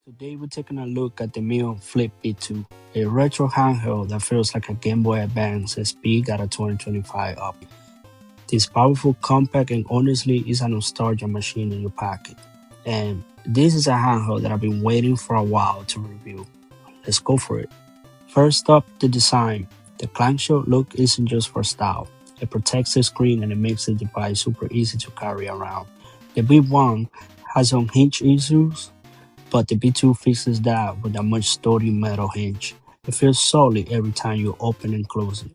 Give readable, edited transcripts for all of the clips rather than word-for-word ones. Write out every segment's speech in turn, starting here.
Today we're taking a look at the Miyoo Flip V2, a retro handheld that feels like a Game Boy Advance SP got a 2025 update. This powerful, compact, and honestly is a nostalgia machine in your pocket. And this is a handheld that I've been waiting for a while to review. Let's go for it. First up, the design. The clamshell look isn't just for style. It protects the screen and it makes the device super easy to carry around. The V1 has some hinge issues, but the V2 fixes that with a much sturdy metal hinge. It feels solid every time you open and close it.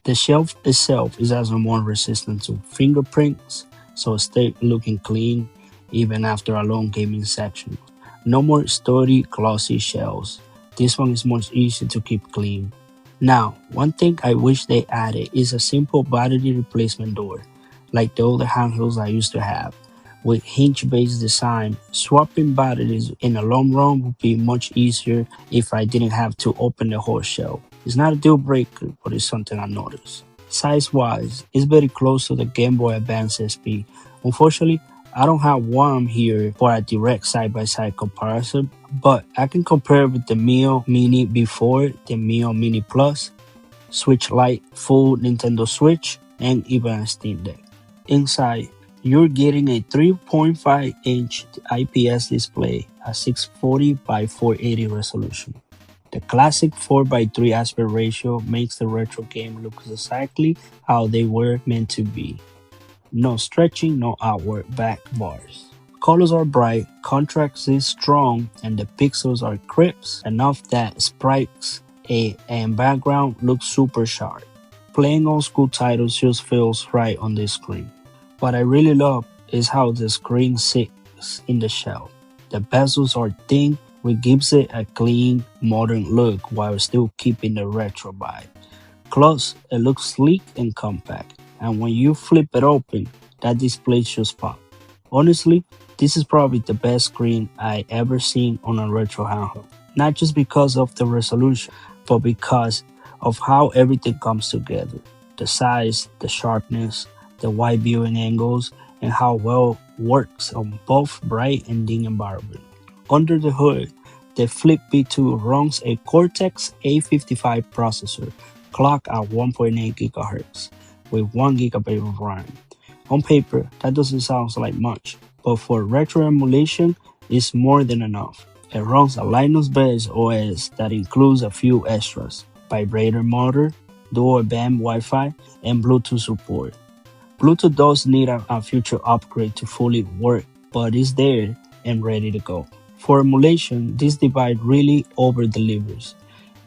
The shelf itself is also more resistant to fingerprints, so it stays looking clean even after a long gaming session. No more sturdy, glossy shells. This one is much easier to keep clean. Now, one thing I wish they added is a simple battery replacement door, like the older handhelds I used to have. With hinge-based design, swapping batteries in the long run would be much easier if I didn't have to open the whole shell. It's not a deal breaker, but it's something I noticed. Size-wise, it's very close to the Game Boy Advance SP. Unfortunately, I don't have one here for a direct side-by-side comparison, but I can compare with the Miyoo Mini before, the Miyoo Mini Plus, Switch Lite, full Nintendo Switch, and even a Steam Deck. Inside, you're getting a 3.5-inch IPS display at 640 by 480 resolution. The classic 4:3 aspect ratio makes the retro game look exactly how they were meant to be. No stretching, no outward back bars. Colors are bright, contrast is strong, and the pixels are crisp enough that sprites and background look super sharp. Playing old school titles just feels right on this screen. What I really love is how the screen sits in the shell. The bezels are thin, which gives it a clean, modern look while still keeping the retro vibe. Plus, it looks sleek and compact, and when you flip it open, that display just pop. Honestly, this is probably the best screen I ever seen on a retro handheld. Not just because of the resolution, but because of how everything comes together. The size, the sharpness, the wide viewing angles, and how well works on both bright and dim environment. Under the hood, the Flip V2 runs a Cortex A55 processor clocked at 1.8 GHz with 1 GB of RAM. On paper, that doesn't sound like much, but for retro emulation, it's more than enough. It runs a Linux-based OS that includes a few extras: vibrator motor, dual band Wi-Fi, and Bluetooth support. Bluetooth does need a future upgrade to fully work, but it's there and ready to go. For emulation, this device really over-delivers.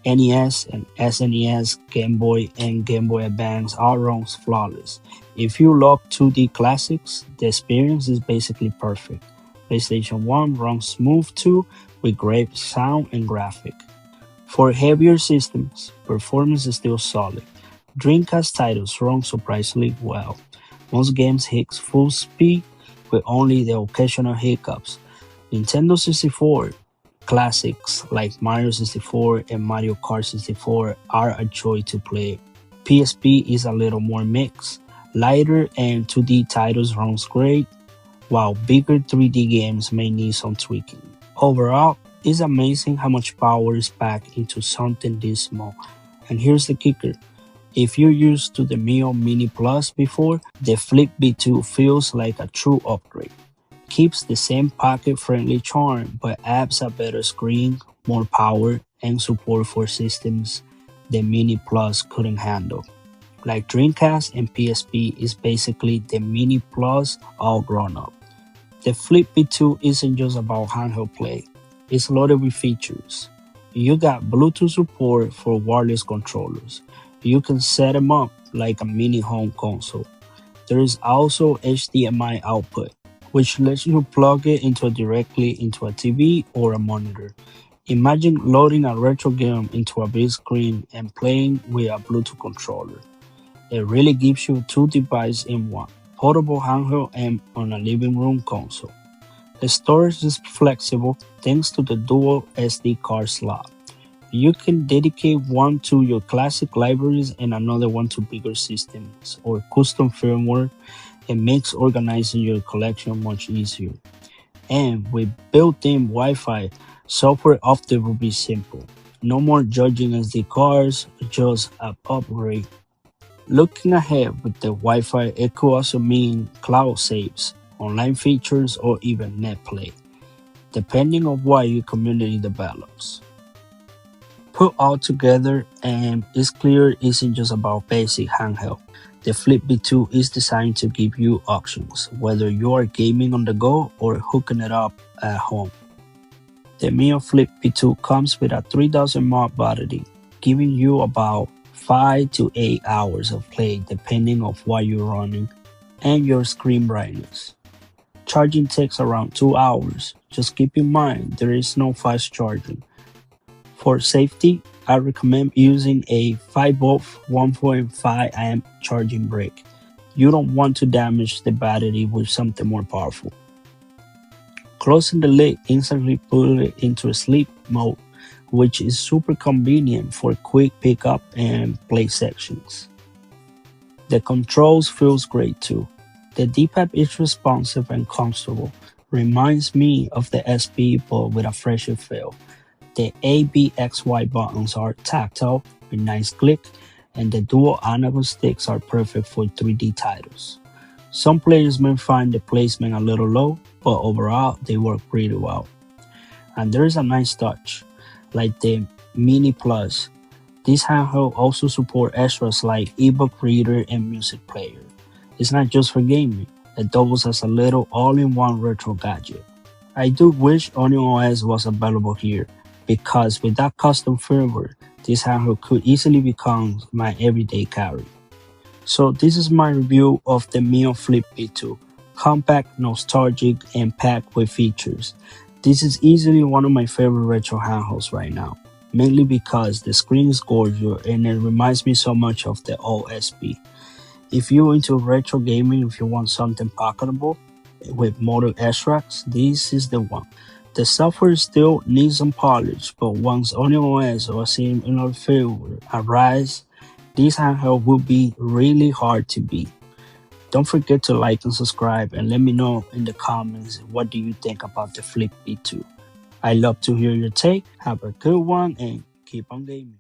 NES and SNES, Game Boy, and Game Boy Advance all runs flawless. If you love 2D classics, the experience is basically perfect. PlayStation 1 runs smooth too, with great sound and graphic. For heavier systems, performance is still solid. Dreamcast titles run surprisingly well. Most games hit full speed with only the occasional hiccups. Nintendo 64 classics like Mario 64 and Mario Kart 64 are a joy to play. PSP is a little more mixed. Lighter and 2D titles runs great, while bigger 3D games may need some tweaking. Overall, it's amazing how much power is packed into something this small. And here's the kicker. If you're used to the Miyoo Mini Plus before, the Flip V2 feels like a true upgrade. Keeps the same pocket-friendly charm, but adds a better screen, more power, and support for systems the Mini Plus couldn't handle. Like Dreamcast and PSP is basically the Mini Plus all grown up. The Flip V2 isn't just about handheld play, it's loaded with features. You got Bluetooth support for wireless controllers. You can set them up like a mini home console. There is also HDMI output, which lets you plug it directly into a TV or a monitor. Imagine loading a retro game into a big screen and playing with a Bluetooth controller. It really gives you two devices in one, portable handheld and on a living room console. The storage is flexible thanks to the dual SD card slot. You can dedicate one to your classic libraries and another one to bigger systems or custom firmware. It makes organizing your collection much easier. And with built-in Wi-Fi, Software update will be simple. No more judging SD cards, just an upgrade. Looking ahead with the Wi-Fi, it could also mean cloud saves, online features, or even net play, depending on what your community develops. Put all together, and it's clear it isn't just about basic handheld. The Flip V2 is designed to give you options, whether you are gaming on the go or hooking it up at home. The Miyoo Flip V2 comes with a 3000 mAh battery, giving you about 5 to 8 hours of play depending on what you're running and your screen brightness. Charging takes around 2 hours. Just keep in mind there is no fast charging. For safety, I recommend using a 5V 1.5A charging brick. You don't want to damage the battery with something more powerful. Closing the lid instantly put it into sleep mode, which is super convenient for quick pickup and play sections. The controls feels great too. The D-pad is responsive and comfortable. Reminds me of the SP but with a fresher feel. The A, B, X, Y buttons are tactile with nice click, and the dual analog sticks are perfect for 3D titles. Some players may find the placement a little low, but overall they work pretty well. And there is a nice touch, like the Mini Plus. This handheld also supports extras like ebook reader and music player. It's not just for gaming, it doubles as a little all-in-one retro gadget. I do wish Onion OS was available here, because with that custom firmware, this handheld could easily become my everyday carry. So this is my review of the Miyoo Flip V2. Compact, nostalgic, and packed with features. This is easily one of my favorite retro handhelds right now, mainly because the screen is gorgeous and it reminds me so much of the old SP. If you're into retro gaming, if you want something pocketable with modern extracts, this is the one. The software still needs some polish, but once Onion OS or similar firmware arrives, this handheld will be really hard to beat. Don't forget to like and subscribe and let me know in the comments what do you think about the Flip V2. I love to hear your take. Have a good one and keep on gaming.